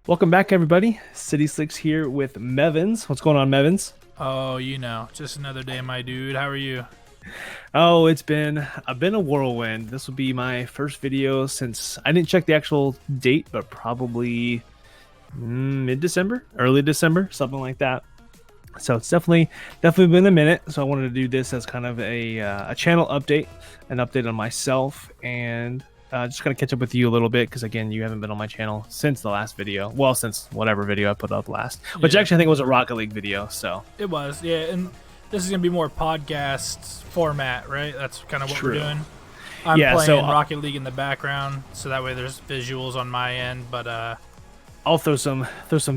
Welcome back, everybody. City Slicks here with Mevins. What's going on, Mevins? Oh, just another day, my dude. How are you? Oh, I've been a whirlwind. This will be my first video since I didn't check the actual date, but probably mid-December, early December, something like that. So it's definitely been a minute. So I wanted to do this as kind of a channel update, an update on myself, and just kind of catch up with you a little bit because again, you haven't been on my channel since the last video. Well, since whatever video I put up last, which Yeah, actually I think was a Rocket League video. So it was. Yeah, and this is gonna be more podcast format, right? That's kind of what True. we're doing. I'm Yeah, playing so Rocket League in the background, so that way there's visuals on my end. But I'll throw some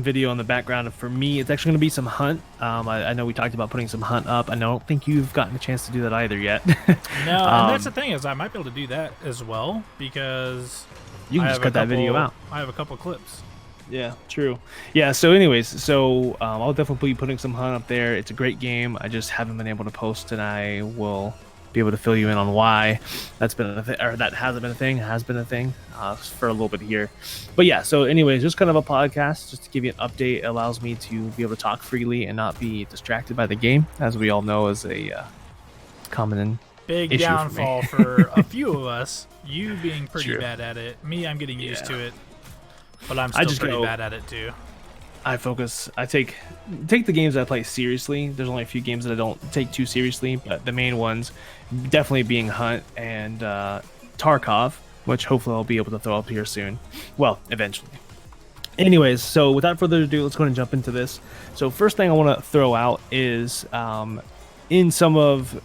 video in the background. For me, it's actually going to be some hunt. I know we talked about putting some hunt up. I don't think you've gotten a chance to do that either yet. no, and that's the thing is I might be able to do that as well because You can I just have cut that video out. I have a couple clips. Yeah, true. Yeah, so anyways, I'll definitely be putting some hunt up there. It's a great game. I just haven't been able to post, and I will be able to fill you in on why that's been a thing, or that hasn't been a thing, has been a thing for a little bit here. But yeah, so anyways, just kind of a podcast just to give you an update. It allows me to be able to talk freely and not be distracted by the game, as we all know is a common Big issue downfall for a few of us. You being pretty True. bad at it. Me, I'm getting used Yeah. to it, but I'm I still just pretty go- bad at it too. I focus. I take the games that I play seriously. There's only a few games that I don't take too seriously, but the main ones definitely being Hunt and Tarkov, which hopefully I'll be able to throw up here soon. Well, eventually. Anyways, so without further ado, let's go ahead and jump into this. So first thing I want to throw out is in some of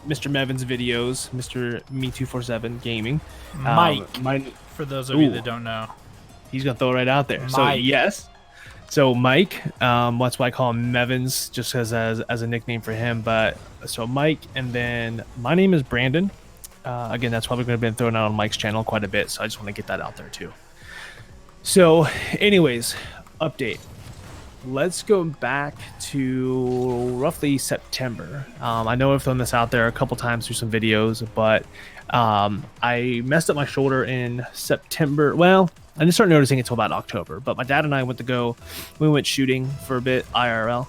Mr. Mevin's videos, Mr. Me247 Gaming, Mike, for those of you Ooh. that don't know. He's gonna throw it right out there. So Mike. yes. So Mike, that's why I call him Mevins, just as a nickname for him. But so Mike, and then my name is Brandon. Again, that's probably going to be thrown out on Mike's channel quite a bit. So I just want to get that out there too. So, anyways, update. Let's go back to roughly September. I know I've thrown this out there a couple times through some videos, but I messed up my shoulder in September. Well, I didn't start noticing it until about October, but my dad and I we went shooting for a bit, IRL.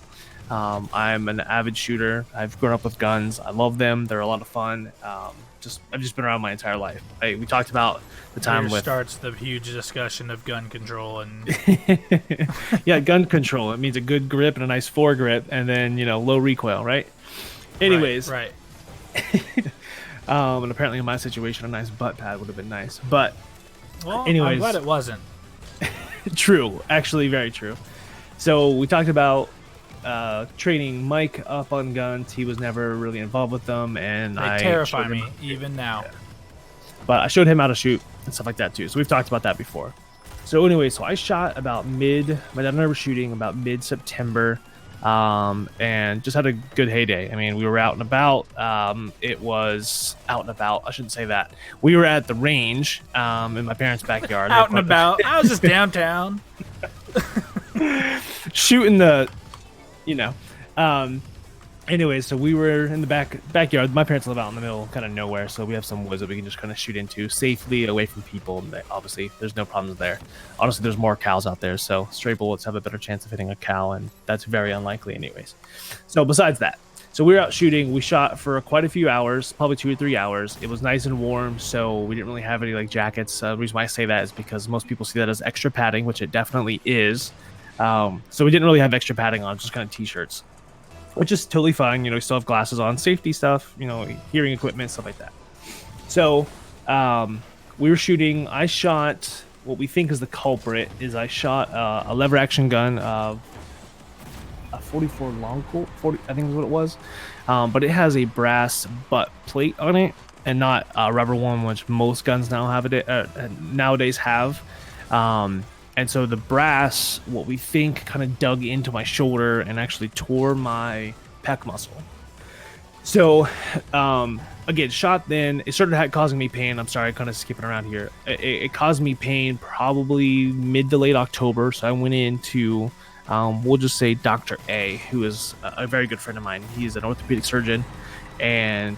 I'm an avid shooter. I've grown up with guns. I love them. They're a lot of fun. I've just been around my entire life. We talked about the time Here with starts the huge discussion of gun control and yeah, gun control. It means a good grip and a nice foregrip, and then low recoil, right? Anyways, right. And apparently in my situation, a nice butt pad would have been nice. But Well, anyways, I'm glad it wasn't. true, actually, very true. So we talked about training Mike up on guns. He was never really involved with them, and They I terrify showed him- me even now. But I showed him how to shoot and stuff like that too. So we've talked about that before. So anyway, so I shot about my dad and I were shooting about mid-September, and just had a good heyday. I mean, we were out and about. It was out and about. I shouldn't say that. We were at the range in my parents' backyard. Out and about. I was just downtown. Shooting the, Anyways, so we were in the backyard. My parents live out in the middle, kind of nowhere, so we have some woods that we can just kind of shoot into safely, away from people. And obviously, there's no problems there. Honestly, there's more cows out there, so stray bullets have a better chance of hitting a cow, and that's very unlikely, anyways. So besides that, so we were out shooting. We shot for quite a few hours, probably 2 or 3 hours. It was nice and warm, so we didn't really have any jackets. The reason why I say that is because most people see that as extra padding, which it definitely is. So we didn't really have extra padding on, just kind of t-shirts, which is totally fine. We still have glasses on, safety stuff, hearing equipment, stuff like that. So we were shooting. I shot what we think is the culprit. I shot a lever action gun, a 44 long Colt, 40, I think is what it was. But it has a brass butt plate on it and not a rubber one, which most guns nowadays have. And so the brass, what we think, kind of dug into my shoulder and actually tore my pec muscle. So, again, shot then. It started causing me pain. I'm sorry, kind of skipping around here. It caused me pain probably mid to late October. So I went into, we'll just say Dr. A, who is a very good friend of mine. He's an orthopedic surgeon. And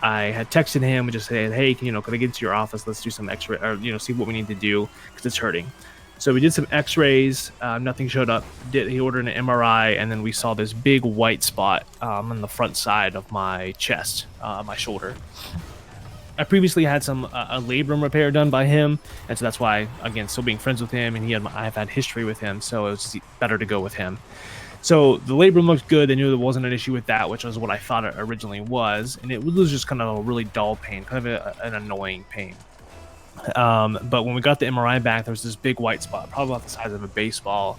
I had texted him and just said, hey, can I get into your office? Let's do some x-ray or, see what we need to do because it's hurting. So we did some X-rays. Nothing showed up. He ordered an MRI, and then we saw this big white spot on the front side of my chest, my shoulder. I previously had some a labrum repair done by him, and so that's why, again, still being friends with him, and I've had history with him, so it was better to go with him. So the labrum looked good. They knew there wasn't an issue with that, which was what I thought it originally was, and it was just kind of a really dull pain, kind of an annoying pain. But when we got the MRI back, there was this big white spot, probably about the size of a baseball,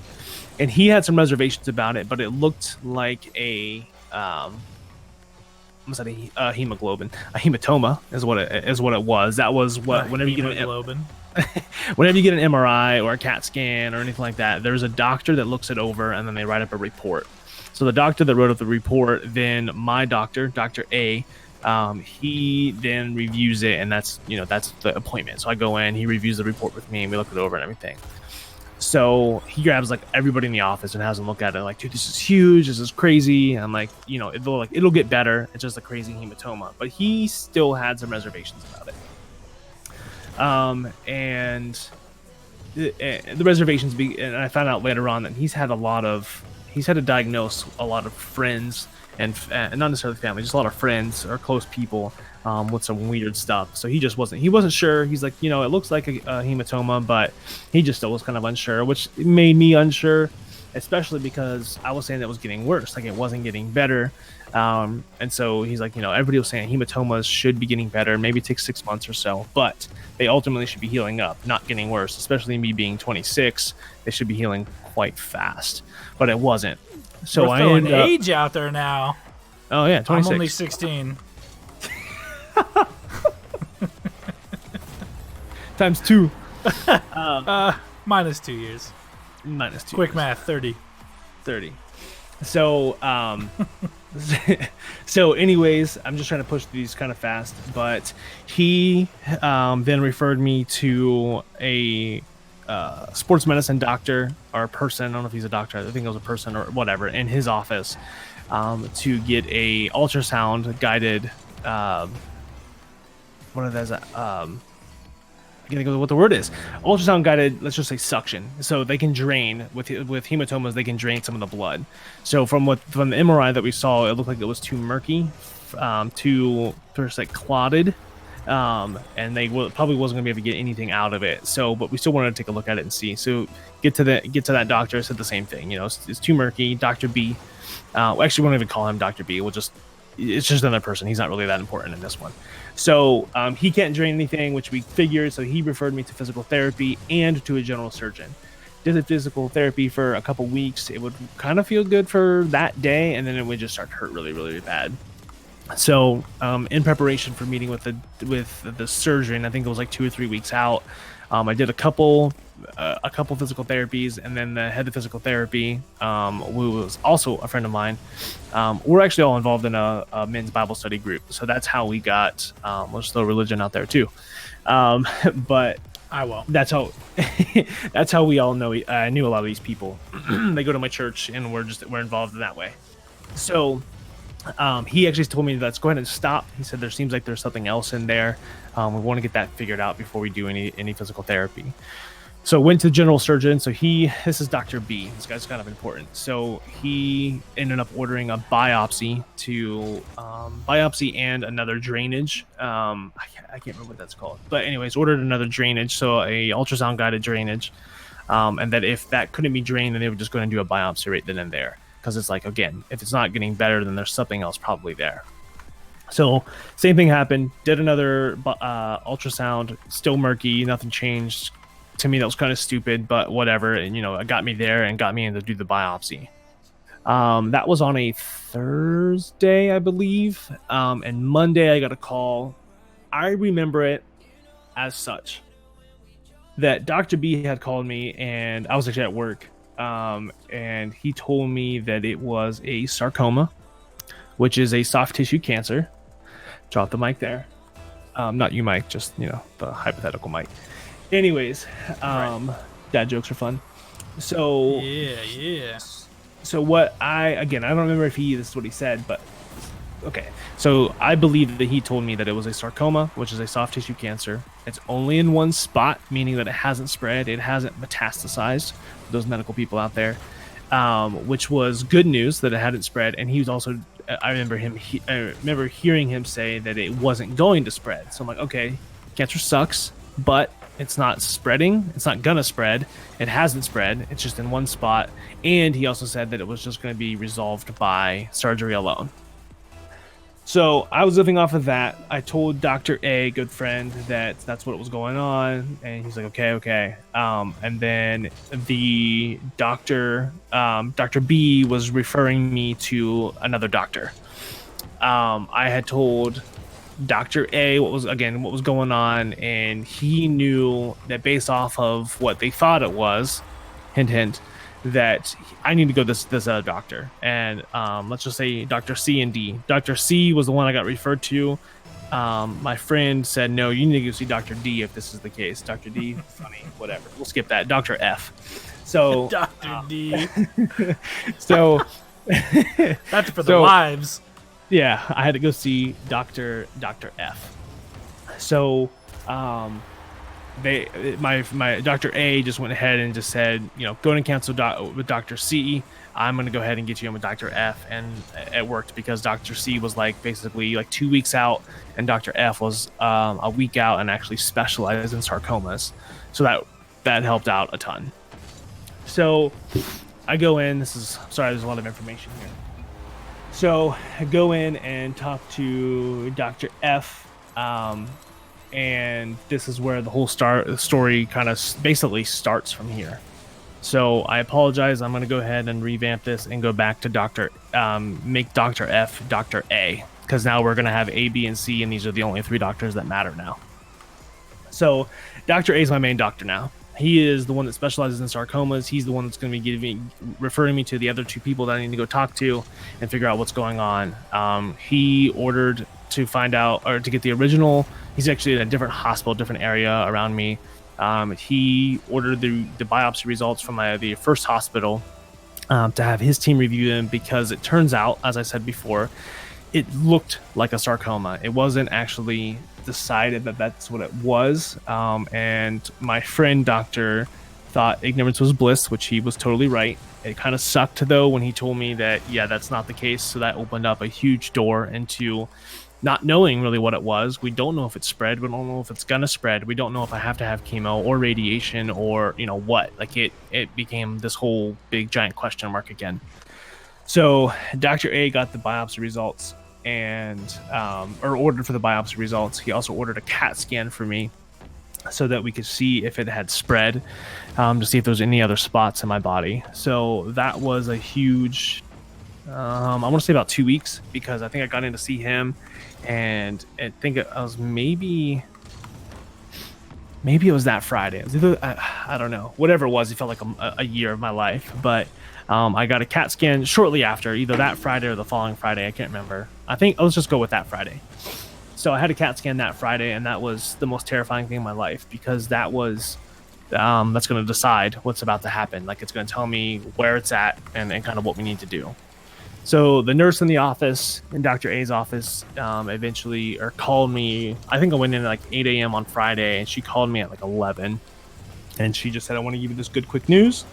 and he had some reservations about it, but it looked like a hemoglobin, a hematoma is what it was. That was what whenever you get whenever you get an MRI or a CAT scan or anything like that, there's a doctor that looks it over and then they write up a report. So the doctor that wrote up the report, then my doctor, Dr. A, he then reviews it, and that's the appointment. So I go in, he reviews the report with me, and we look it over and everything. So he grabs like everybody in the office and has them look at it like, dude, this is huge, this is crazy. And I'm like, it'll get better. It's just a crazy hematoma. But he still had some reservations about it. And the reservations and I found out later on that he's had to diagnose a lot of friends and not necessarily family, just a lot of friends or close people with some weird stuff. So he wasn't sure. He's like, it looks like a hematoma, but he just still was kind of unsure, which made me unsure, especially because I was saying that it was getting worse, like it wasn't getting better. And so he's like, everybody was saying hematomas should be getting better, maybe it takes 6 months or so, but they ultimately should be healing up, not getting worse. Especially me being 26, they should be healing quite fast, but it wasn't. So we're throwing age out there now. Oh yeah, 26. I'm only 16. Times 2. Minus 2 years. Minus 2 Quick years. math, 30. So, so anyways, I'm just trying to push these kind of fast, but he then referred me to a sports medicine doctor or person. I don't know if he's a doctor. I think it was a person or whatever in his office to get a ultrasound guided. What are those? I can't think of what the word is. Ultrasound guided, let's just say suction. So they can drain with hematomas. They can drain some of the blood. So from the MRI that we saw, it looked like it was too murky, too first like clotted, and they probably wasn't gonna be able to get anything out of it. So, but we still wanted to take a look at it and see. So get to that doctor. Said the same thing. It's too murky. Dr. B. Actually, we won't even call him Dr. B. It's just another person. He's not really that important in this one. So he can't drain anything, which we figured. So he referred me to physical therapy and to a general surgeon. Did the physical therapy for a couple weeks. It would kind of feel good for that day, and then it would just start to hurt really, really bad. So in preparation for meeting with the surgeon, I think it was like 2 or 3 weeks out. I did a couple physical therapies, and then the head of physical therapy, who was also a friend of mine, we're actually all involved in a men's Bible study group. So that's how we got, let's throw religion out there too. But I won't. That's how we all know. I knew a lot of these people. They go to my church, and we're involved in that way. So he actually told me, let's go ahead and stop. He said there seems like there's something else in there. We want to get that figured out before we do any physical therapy. So went to the general surgeon. So this is Dr. B. This guy's kind of important. So he ended up ordering a biopsy and another drainage. I can't remember what that's called. But anyways, ordered another drainage. So a ultrasound guided drainage. And that if that couldn't be drained, then they were just going to do a biopsy right then and there. Because it's like, again, if it's not getting better, then there's something else probably there. So same thing happened. Did another ultrasound, still murky, nothing changed. To me, that was kind of stupid, but whatever. And, it got me there and got me in to do the biopsy. That was on a Thursday, I believe. And Monday, I got a call. I remember it as such. That Dr. B had called me, and I was actually at work. And he told me that it was a sarcoma, which is a soft tissue cancer. Drop the mic there. Not you, Mike, just, the hypothetical mic. Anyways, Right. Dad jokes are fun. So Yeah. So what I don't remember if this is what he said, but okay. So I believe that he told me that it was a sarcoma, which is a soft tissue cancer. It's only in one spot, meaning that it hasn't spread, it hasn't metastasized. For those medical people out there, which was good news that it hadn't spread. And he was also, I remember hearing him say that it wasn't going to spread. So I'm like, okay, cancer sucks, but it's not spreading. It's not gonna spread. It hasn't spread. It's just in one spot. And he also said that it was just going to be resolved by surgery alone. So I was living off of that. I told Dr. A, good friend, that that's what was going on, and he's like, okay. And then the doctor, Dr. B, was referring me to another doctor. I had told Dr. A what was going on, and he knew that based off of what they thought it was, hint hint, that I need to go to this other doctor. And let's just say Dr. C and D. Dr. C was the one I got referred to. My friend said, no, you need to go see Dr. D if this is the case. Dr. D, funny, whatever. We'll skip that. Dr. F. So Dr. D. So that's for the lives. Yeah, I had to go see Dr. F. So my Dr. A just went ahead and just said, go and cancel with Dr. C. I'm going to go ahead and get you in with Dr. F. And it worked because Dr. C was basically 2 weeks out, and Dr. F was a week out and actually specialized in sarcomas. So that helped out a ton. So I go in. Sorry, there's a lot of information here. So I go in and talk to Dr. F. And this is where the whole story kind of basically starts from here. So I apologize. I'm going to go ahead and revamp this and go back to make Dr. F Dr. A, because now we're going to have A, B, and C, and these are the only 3 doctors that matter now. So Dr. A is my main doctor now. He is the one that specializes in sarcomas. He's the one that's going to be referring me to the other 2 people that I need to go talk to and figure out what's going on. He ordered to find out, or to get the original. He's actually in a different hospital, different area around me. He ordered the biopsy results from the first hospital to have his team review them, because it turns out, as I said before, it looked like a sarcoma. It wasn't actually decided that that's what it was. And my friend doctor thought ignorance was bliss, which he was totally right. It kind of sucked though when he told me that, yeah, that's not the case. So that opened up a huge door into not knowing really what it was. We don't know if it's spread. We don't know if it's gonna spread. We don't know if I have to have chemo or radiation or what. It became this whole big giant question mark again. So Dr. A got the biopsy results and ordered for the biopsy results. He also ordered a CAT scan for me so that we could see if it had spread, to see if there was any other spots in my body. So that was a huge, I want to say about 2 weeks, because I think I got in to see him, and I think it was maybe it was that Friday. It was either, I don't know, whatever it was. It felt like a year of my life, but I got a CAT scan shortly after, either that Friday or the following Friday. I can't remember. I think let's just go with that Friday. So I had a CAT scan that Friday, and that was the most terrifying thing in my life, because that was that's going to decide what's about to happen. It's going to tell me where it's at and kind of what we need to do. So the nurse in the office, in Dr. A's office, eventually called me. I think I went in at 8 a.m. on Friday, and she called me at 11. And she just said, I want to give you this good, quick news.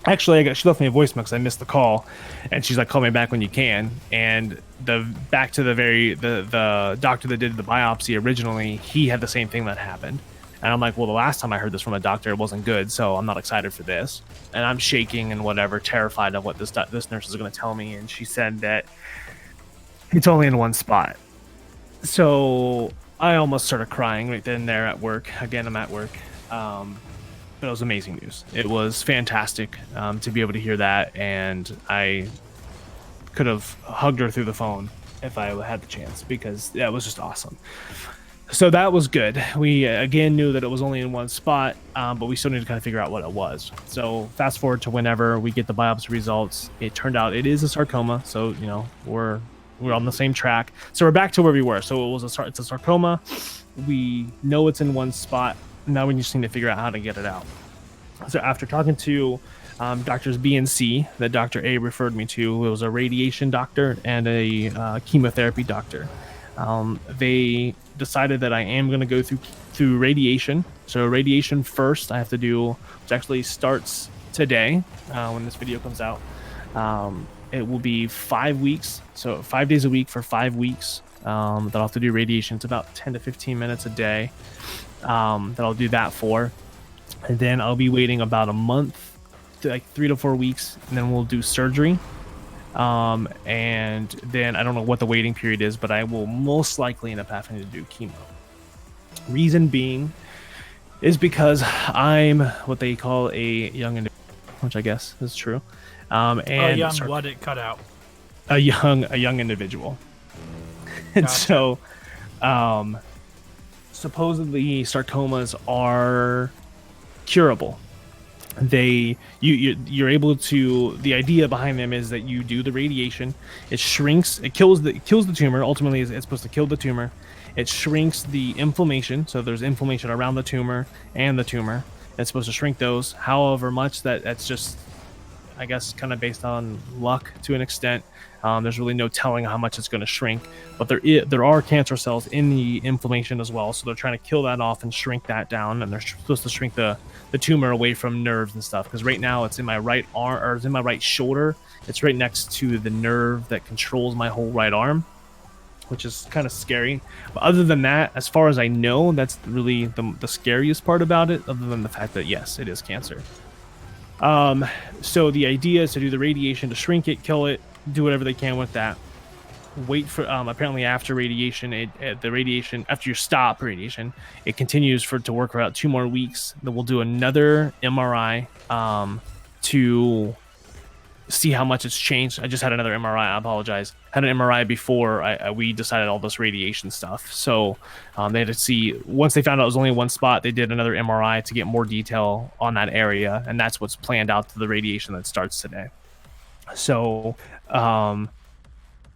Actually, she left me a voicemail because I missed the call. And she's like, call me back when you can. And the doctor that did the biopsy originally, he had the same thing that happened. And I'm like, well, the last time I heard this from a doctor, it wasn't good, so I'm not excited for this. And I'm shaking and whatever, terrified of what this nurse is going to tell me. And she said that it's only in one spot. So I almost started crying right then and there at work. Again, I'm at work. But it was amazing news. It was fantastic to be able to hear that. And I could have hugged her through the phone if I had the chance, because that was just awesome. So that was good. We again knew that it was only in one spot, but we still need to kind of figure out what it was. So fast forward to whenever we get the biopsy results, it turned out it is a sarcoma. So we're on the same track. So we're back to where we were. So it's a sarcoma. We know it's in one spot. Now we just need to figure out how to get it out. So after talking to doctors B and C that Dr. A referred me to. It was a radiation doctor and a chemotherapy doctor. They decided that I am going to go through radiation. So radiation first, I have to do, which actually starts today when this video comes out. It will be 5 weeks, so 5 days a week for 5 weeks. That I'll have to do radiation. It's about 10 to 15 minutes a day. That I'll do that for, and then I'll be waiting about a month, like 3 to 4 weeks, and then we'll do surgery. And then I don't know what the waiting period is, but I will most likely end up having to do chemo. Reason being is because I'm what they call a young individual, which I guess is true. And what it cut out. A young individual. And Gotcha. so supposedly sarcomas are curable. You're able to, the idea behind them is that you do the radiation, it shrinks, it kills the tumor. Ultimately it's supposed to kill the tumor. It shrinks the inflammation, so there's inflammation around the tumor and the tumor. It's supposed to shrink those, however much that's just, I guess, kind of based on luck to an extent. There's really no telling how much it's going to shrink, but there are cancer cells in the inflammation as well, so they're trying to kill that off and shrink that down, and they're supposed to shrink the tumor away from nerves and stuff, because right now it's in my right arm, or it's in my right shoulder. It's right next to the nerve that controls my whole right arm, which is kind of scary. But other than that, as far as I know, that's really the scariest part about it, other than the fact that yes, it is cancer. So the idea is to do the radiation to shrink it, kill it, do whatever they can with that. Wait for apparently after radiation, after you stop radiation, it continues to work for about 2 more weeks. Then we'll do another MRI to see how much it's changed. I just had another MRI. I apologize. Had an MRI before we decided all this radiation stuff. So they had to see, once they found out it was only one spot, they did another MRI to get more detail on that area, and that's what's planned out to the radiation that starts today. So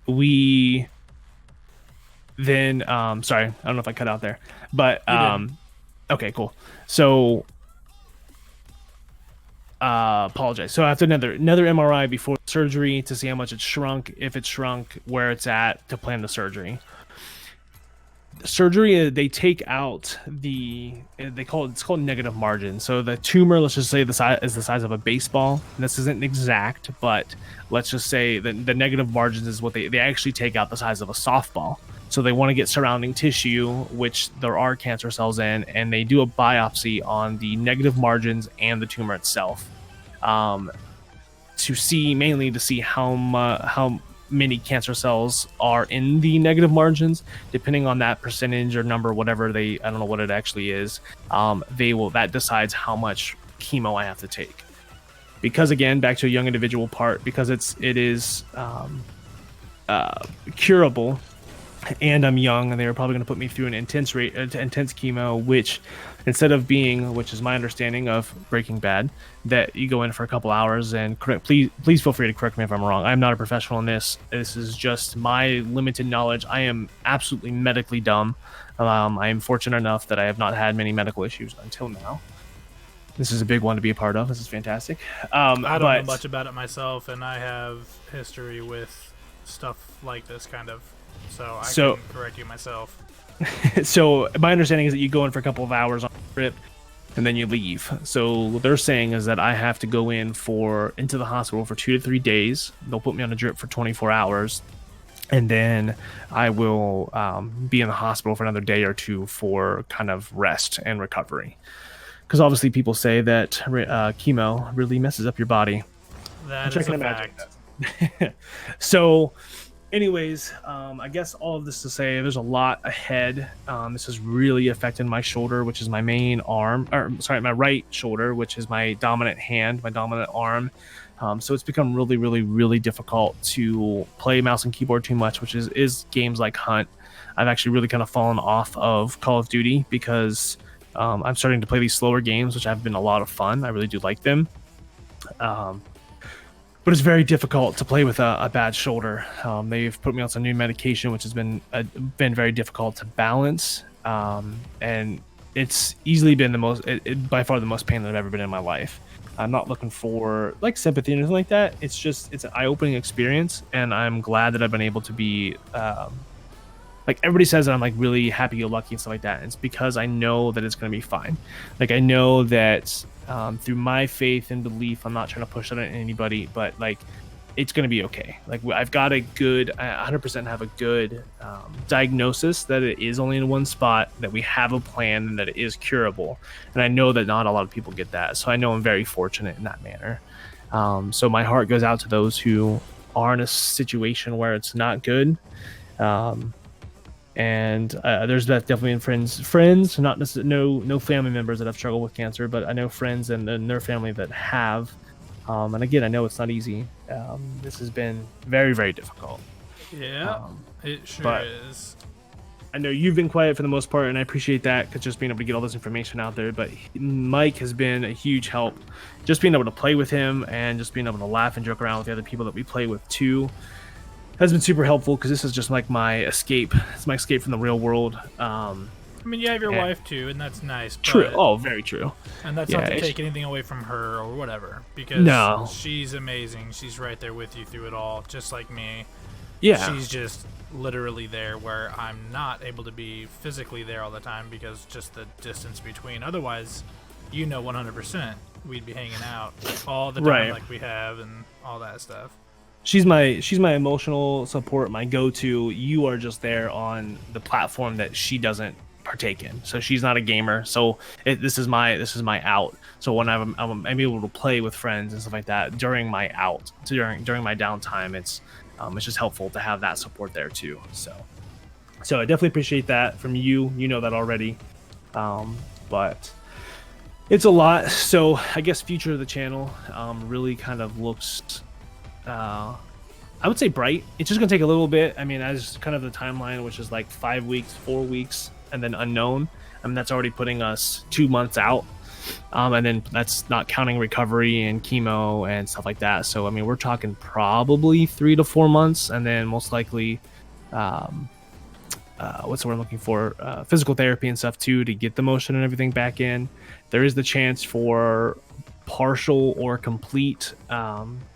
we then sorry, I don't know if I cut out there, but okay, cool. So apologize. So after another MRI before surgery to see how much it's shrunk, if it's shrunk, where it's at, to plan the surgery. Surgery, they take out it's called negative margin. So the tumor, let's just say the size is the size of a baseball. And this isn't exact, but let's just say that the negative margins is what they actually take out the size of a softball. So they want to get surrounding tissue, which there are cancer cells in, and they do a biopsy on the negative margins and the tumor itself, to see how many cancer cells are in the negative margins. Depending on that percentage or number, whatever I don't know what it actually is, that decides how much chemo I have to take. Because again, back to a young individual part, because it is curable, and I'm young, and they were probably going to put me through an intense chemo, which instead of being, which is my understanding of Breaking Bad, that you go in for a couple hours and please feel free to correct me if I'm wrong. I'm not a professional in this. This is just my limited knowledge. I am absolutely medically dumb. I am fortunate enough that I have not had many medical issues until now. This is a big one to be a part of. This is fantastic. I don't know much about it myself, and I have history with stuff like this kind of, so I can correct you myself. So my understanding is that you go in for a couple of hours on a trip and then you leave. So what they're saying is that I have to go into the hospital for 2 to 3 days. They'll put me on a drip for 24 hours, and then I will be in the hospital for another day or two for kind of rest and recovery. Because obviously people say that chemo really messes up your body. That is a fact. So anyways, I guess all of this to say there's a lot ahead. This is really affecting my shoulder, which is my main arm, my right shoulder, which is my dominant hand, my dominant arm. So it's become really, really, really difficult to play mouse and keyboard too much, which is games like Hunt. I've actually really kind of fallen off of Call of Duty because I'm starting to play these slower games, which have been a lot of fun. I really do like them. But it's very difficult to play with a bad shoulder. They've put me on some new medication, which has been very difficult to balance. And it's easily been by far the most pain that I've ever been in my life. I'm not looking for like sympathy or anything like that. It's an eye-opening experience, and I'm glad that I've been able to be like everybody says that I'm like really happy-go-lucky and stuff like that. And it's because I know that it's going to be fine. Like I know that through my faith and belief, I'm not trying to push that on anybody, but like it's going to be okay. Like I've got I 100% have a good diagnosis that it is only in one spot, that we have a plan, and that it is curable. And I know that not a lot of people get that. So I know I'm very fortunate in that manner. So my heart goes out to those who are in a situation where it's not good. And there's definitely in friends, not necessarily no family members that have struggled with cancer, but I know friends and their family that have. And again, I know it's not easy. This has been very, very difficult. Yeah, it sure is. I know you've been quiet for the most part, and I appreciate that, because just being able to get all this information out there. But Mike has been a huge help. Just being able to play with him and just being able to laugh and joke around with the other people that we play with too has been super helpful, because this is just like my escape. It's my escape from the real world. I mean, you have your wife too, and that's nice. True. Oh, very true. And that's not to take anything away from her or whatever, because she's amazing. She's right there with you through it all, just like me. Yeah. She's just literally there where I'm not able to be physically there all the time, because just the distance between. Otherwise, 100%, we'd be hanging out all the time like we have and all that stuff. She's my emotional support, my go-to. You are just there on the platform that she doesn't partake in. So she's not a gamer. So this is my out. So when I'm able to play with friends and stuff like that during my out, during my downtime, it's just helpful to have that support there too. So I definitely appreciate that from you. You know that already, but it's a lot. So I guess future of the channel really kind of looks. I would say bright. It's just gonna take a little bit. I mean, as kind of the timeline, which is like 5 weeks, 4 weeks, and then unknown. I mean, that's already putting us 2 months out, and then that's not counting recovery and chemo and stuff like that. So I mean, we're talking probably 3 to 4 months, and then most likely, what's the word I'm looking for? Physical therapy and stuff too, to get the motion and everything back in. There is the chance for partial or complete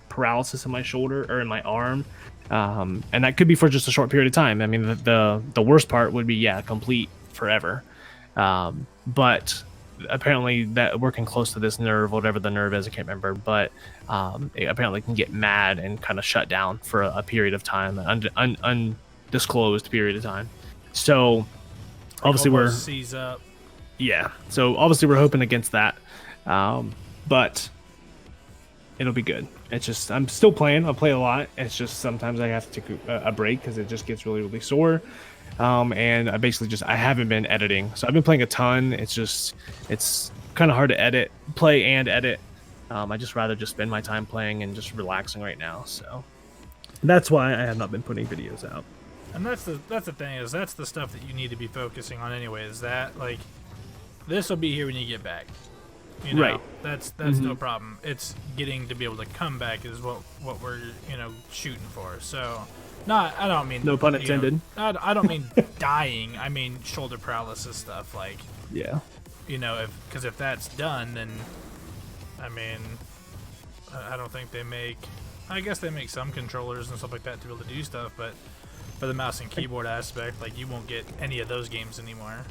paralysis in my shoulder or in my arm, and that could be for just a short period of time. I mean, the worst part would be complete forever, but apparently that working close to this nerve, whatever the nerve is, I can't remember, but it apparently can get mad and kind of shut down for a period of time, an undisclosed period of time. So obviously we're seize up. So obviously we're hoping against that, but it'll be good. It's just I'm still playing. I'll play a lot. It's just sometimes I have to take a break because it just gets really, really sore. And I haven't been editing. So I've been playing a ton. It's kind of hard to play and edit. I just rather just spend my time playing and just relaxing right now. So that's why I have not been putting videos out. And that's the thing, is that's the stuff that you need to be focusing on anyway. Is that like this will be here when you get back. Right. That's no problem. It's getting to be able to come back is what we're shooting for. So, I don't mean, no pun intended. I don't mean dying. I mean shoulder paralysis stuff. Like, because if that's done, then I mean, I don't think they make. I guess they make some controllers and stuff like that to be able to do stuff, but for the mouse and keyboard aspect, like you won't get any of those games anymore.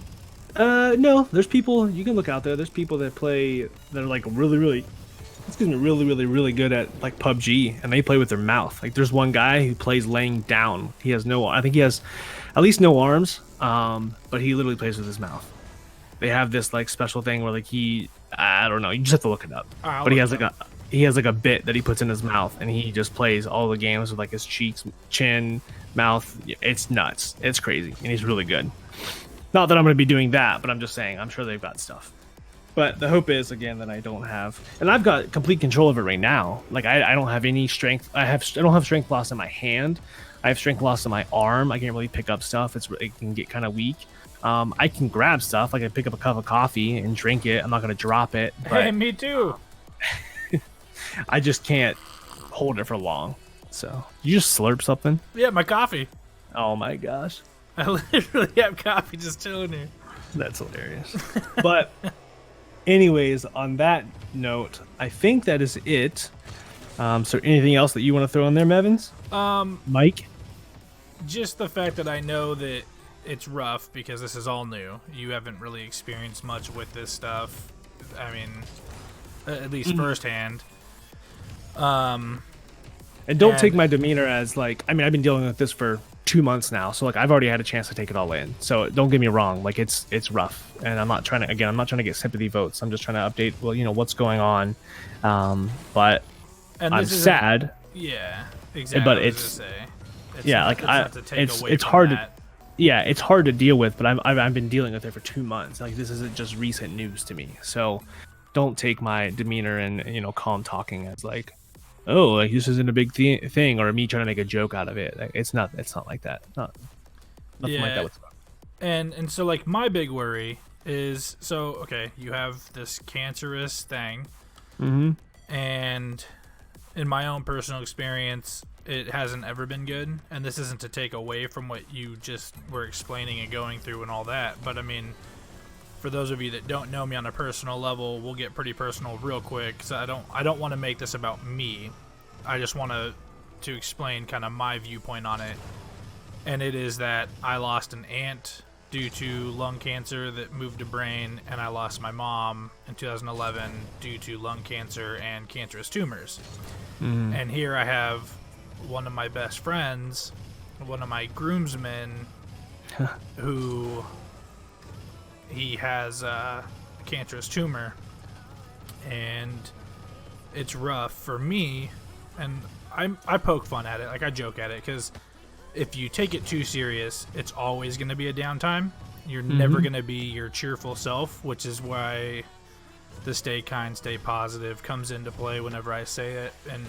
No, there's people you can look out there. There's people that play that are like really good at like PUBG, and they play with their mouth. Like there's one guy who plays laying down. I think he has at least no arms, but he literally plays with his mouth. They have this like special thing where like I don't know, you just have to look it up. But he has like a bit that he puts in his mouth, and he just plays all the games with like his cheeks, chin, mouth. It's nuts. It's crazy, and he's really good. Not that I'm going to be doing that, but I'm just saying, I'm sure they've got stuff. But the hope is, again, that I don't have, and I've got complete control of it right now. Like I don't have any strength. I don't have strength loss in my hand. I have strength loss in my arm. I can't really pick up stuff. It can get kind of weak. I can grab stuff. Like I pick up a cup of coffee and drink it. I'm not going to drop it. But hey, me too. I just can't hold it for long. So you just slurp something? Yeah, my coffee. Oh my gosh. I literally have coffee just chilling here. That's hilarious. But anyways, on that note, I think that is it. So anything else that you want to throw in there, Mevins? Mike? Just the fact that I know that it's rough because this is all new. You haven't really experienced much with this stuff. I mean, at least firsthand. And don't take my demeanor as like, I mean, I've been dealing with this for 2 months now, so like I've already had a chance to take it all in. So don't get me wrong, like it's rough, and I'm not trying to get sympathy votes. I'm just trying to update, well, what's going on. But I'm sad. Yeah, exactly. But it's hard to. Yeah, it's hard to deal with, but I've been dealing with it for 2 months. Like, this isn't just recent news to me. So don't take my demeanor and calm talking as like, oh, like this isn't a big thing, or me trying to make a joke out of it. Like, it's not like that. Nothing like that whatsoever. And so like my big worry is, so okay, you have this cancerous thing, and in my own personal experience, it hasn't ever been good, and this isn't to take away from what you just were explaining and going through and all that, but I mean, for those of you that don't know me on a personal level, we'll get pretty personal real quick, because I don't want to make this about me. I just want to explain kind of my viewpoint on it, and it is that I lost an aunt due to lung cancer that moved to brain, and I lost my mom in 2011 due to lung cancer and cancerous tumors. And here I have one of my best friends, one of my groomsmen, who he has a cancerous tumor, and it's rough for me. And I poke fun at it, like I joke at it, because if you take it too serious, it's always going to be a downtime. You're never going to be your cheerful self, which is why the stay kind, stay positive comes into play whenever I say it. And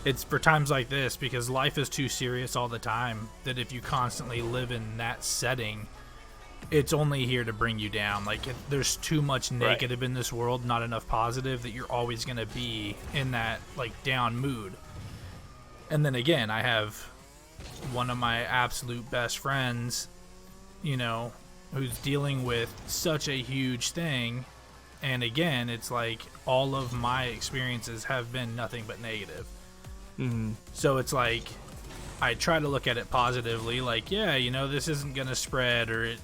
it's for times like this, because life is too serious all the time, that if you constantly live in that setting, it's only here to bring you down. Like, there's too much negative in this world, not enough positive, that you're always going to be in that like down mood. And then again, I have one of my absolute best friends, who's dealing with such a huge thing. And again, it's like all of my experiences have been nothing but negative. So it's like, I try to look at it positively, like, yeah, this isn't going to spread, or,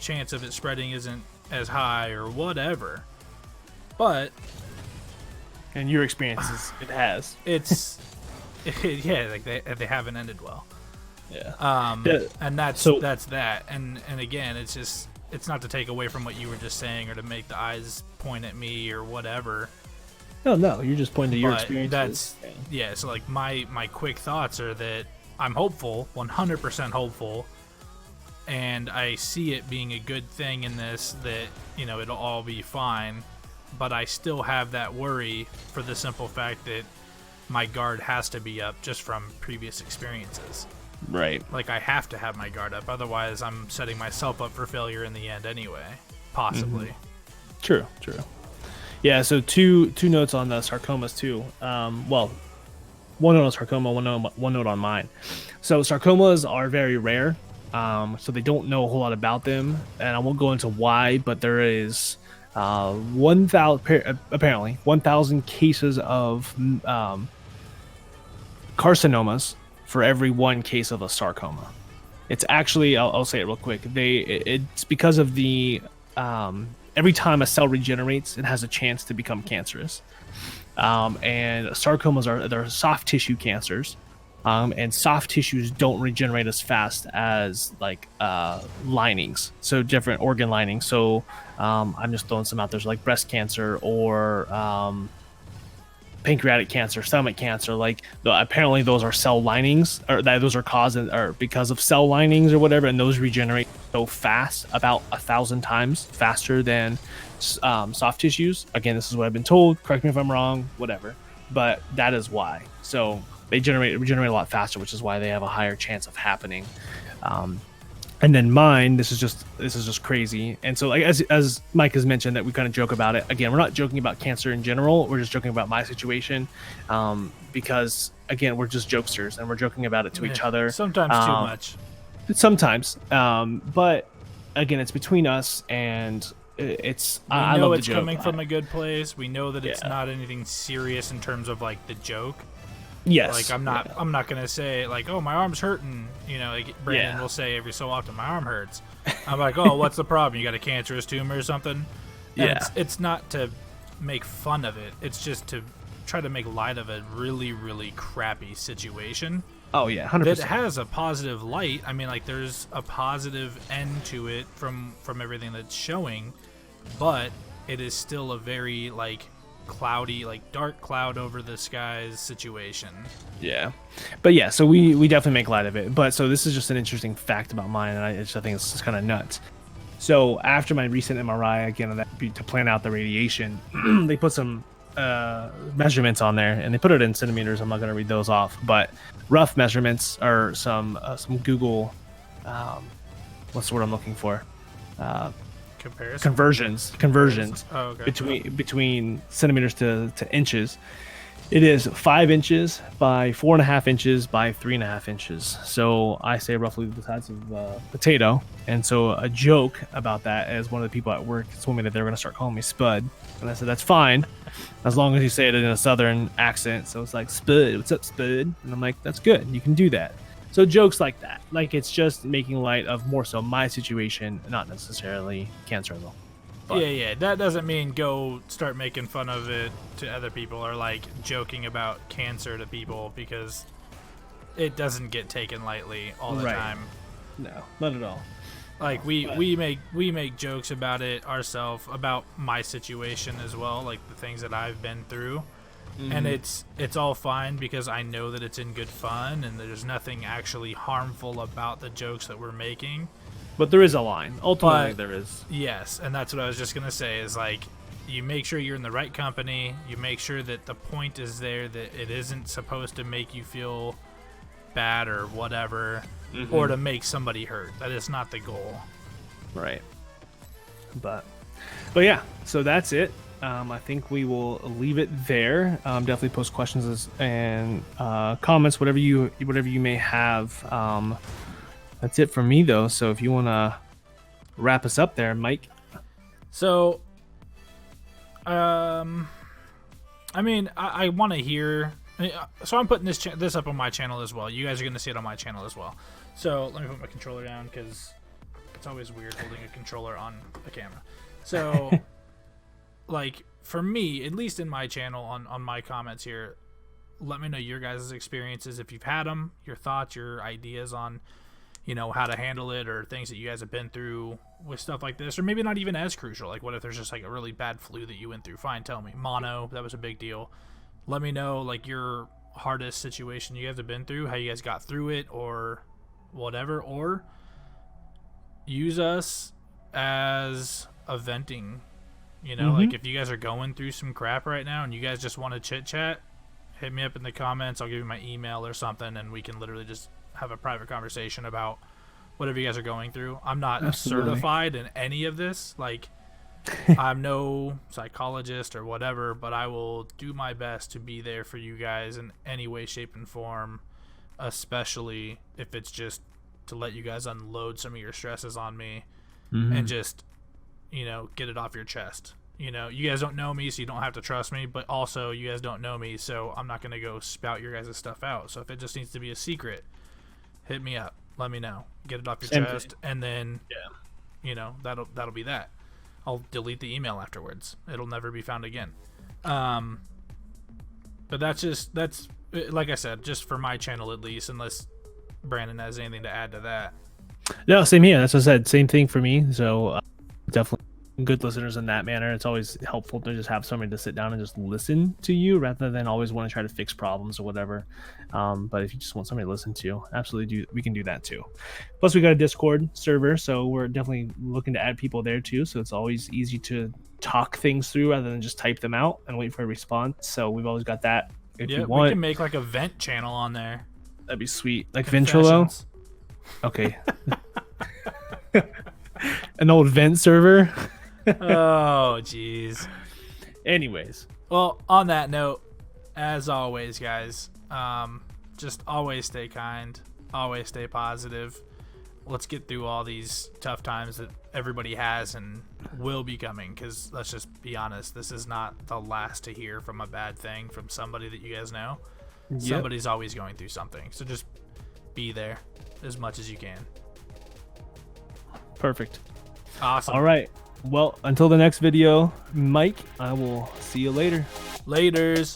chance of it spreading isn't as high or whatever. But in your experiences, it has. It's, yeah, like they haven't ended well. Yeah. And that's that. And again, it's not to take away from what you were just saying or to make the eyes point at me or whatever. No, you're just pointing to your experiences. So like my quick thoughts are that I'm hopeful, 100% hopeful, and I see it being a good thing in this, that, it'll all be fine, but I still have that worry for the simple fact that my guard has to be up just from previous experiences. Right. Like, I have to have my guard up, otherwise I'm setting myself up for failure in the end anyway, possibly. True. Yeah, so two notes on the sarcomas too. Well, one note on sarcoma, one note on mine. So sarcomas are very rare, so they don't know a whole lot about them, and I won't go into why, but there is 1,000 cases of carcinomas for every 1 case of a sarcoma. It's actually, I'll say it real quick. It's because of the every time a cell regenerates, it has a chance to become cancerous. And sarcomas they're soft tissue cancers, and soft tissues don't regenerate as fast as like linings, so different organ linings. So I'm just throwing some out there, so like breast cancer or pancreatic cancer, stomach cancer. Like apparently those are cell linings, or those are caused or because of cell linings or whatever, and those regenerate so fast, about 1,000 times faster than soft tissues. Again, this is what I've been told. Correct me if I'm wrong, whatever. But that is why. So they regenerate a lot faster, which is why they have a higher chance of happening. And then mine, this is just crazy. And so, like as Mike has mentioned, that we kind of joke about it. Again, we're not joking about cancer in general. We're just joking about my situation, because again, we're just jokesters and we're joking about it to each other. Sometimes too much. Sometimes, but again, it's between us, and it's We I know love the it's joke. coming from a good place. We know that it's Yeah. not anything serious in terms of like the joke. Yes. Like I'm not gonna say like, oh, my arm's hurting. You know, like Brandon will say every so often, my arm hurts. I'm like, oh, what's the problem? You got a cancerous tumor or something? And Yeah. it's not to make fun of it. It's just to try to make light of a really, really crappy situation. Oh yeah, 100%. That has a positive light. I mean, like there's a positive end to it from everything that's showing, but it is still a very like cloudy, like dark cloud over the skies situation. Yeah, but yeah, so we definitely make light of it. But so this is just an interesting fact about mine, and I think it's just kind of nuts. So after my recent MRI, again, to plan out the radiation, they put some measurements on there, and they put it in centimeters. I'm not going to read those off, but rough measurements are some Google, what's the word I'm looking for? Conversions. Oh, okay. between centimeters to inches. It is 5 inches by 4.5 inches by 3.5 inches. So I say roughly the size of a potato. And so a joke about that is one of the people at work told me that they were going to start calling me Spud. And I said, that's fine, as long as you say it in a southern accent. So it's like, Spud, what's up, Spud? And I'm like, that's good. You can do that. So jokes like that. Like, it's just making light of more so my situation, not necessarily cancer though. But yeah, that doesn't mean go start making fun of it to other people or like joking about cancer to people, because it doesn't get taken lightly all the time. No, not at all. Like we make jokes about it ourselves, about my situation as well, like the things that I've been through. Mm-hmm. And it's all fine because I know that it's in good fun and there's nothing actually harmful about the jokes that we're making. But there is a line. Ultimately, there is. Yes, and that's what I was just going to say is like, you make sure you're in the right company. You make sure that the point is there, that it isn't supposed to make you feel bad or whatever, or to make somebody hurt. That is not the goal. Right. But yeah, so that's it. I think we will leave it there. Definitely post questions and comments, whatever you may have. That's it for me, though. So if you want to wrap us up there, Mike. So, I mean, I want to hear. So I'm putting this up on my channel as well. You guys are going to see it on my channel as well. So let me put my controller down because it's always weird holding a controller on a camera. So, like, for me, at least in my channel, on my comments here, let me know your guys' experiences if you've had them, your thoughts, your ideas on, you know, how to handle it, or things that you guys have been through with stuff like this, or maybe not even as crucial. Like, what if there's just like a really bad flu that you went through? Fine, tell me. Mono, that was a big deal. Let me know, like, your hardest situation you guys have been through, how you guys got through it, or whatever. Or use us as a venting, you know, like if you guys are going through some crap right now and you guys just want to chit chat, hit me up in the comments. I'll give you my email or something, and we can literally just have a private conversation about whatever you guys are going through. I'm not certified in any of this. Like, I'm no psychologist or whatever, but I will do my best to be there for you guys in any way, shape, and form, especially if it's just to let you guys unload some of your stresses on me and just, you know, get it off your chest. You know, you guys don't know me, so you don't have to trust me, but also you guys don't know me, so I'm not going to go spout your guys' stuff out. So if it just needs to be a secret, hit me up. Let me know. Get it off your chest, and then, you know, that'll be that. I'll delete the email afterwards. It'll never be found again. But that's like I said, just for my channel at least, unless Brandon has anything to add to that. No, same here. That's what I said. Same thing for me. So definitely good listeners in that manner. It's always helpful to just have somebody to sit down and just listen to you rather than always want to try to fix problems or whatever. But if you just want somebody to listen to, absolutely we can do that too. Plus we got a Discord server, so we're definitely looking to add people there too. So it's always easy to talk things through rather than just type them out and wait for a response. So we've always got that. If you want, we can make like a vent channel on there. That'd be sweet. Like Ventrilo. Okay. An old vent server. Oh, jeez. Anyways. Well, on that note, as always, guys, just always stay kind. Always stay positive. let's get through all these tough times that everybody has and will be coming, because let's just be honest, this is not the last to hear from a bad thing from somebody that you guys know. Yep. Somebody's always going through something, so just be there as much as you can. Perfect. Awesome. All right, well, until the next video, Mike, I will see you later. Laters.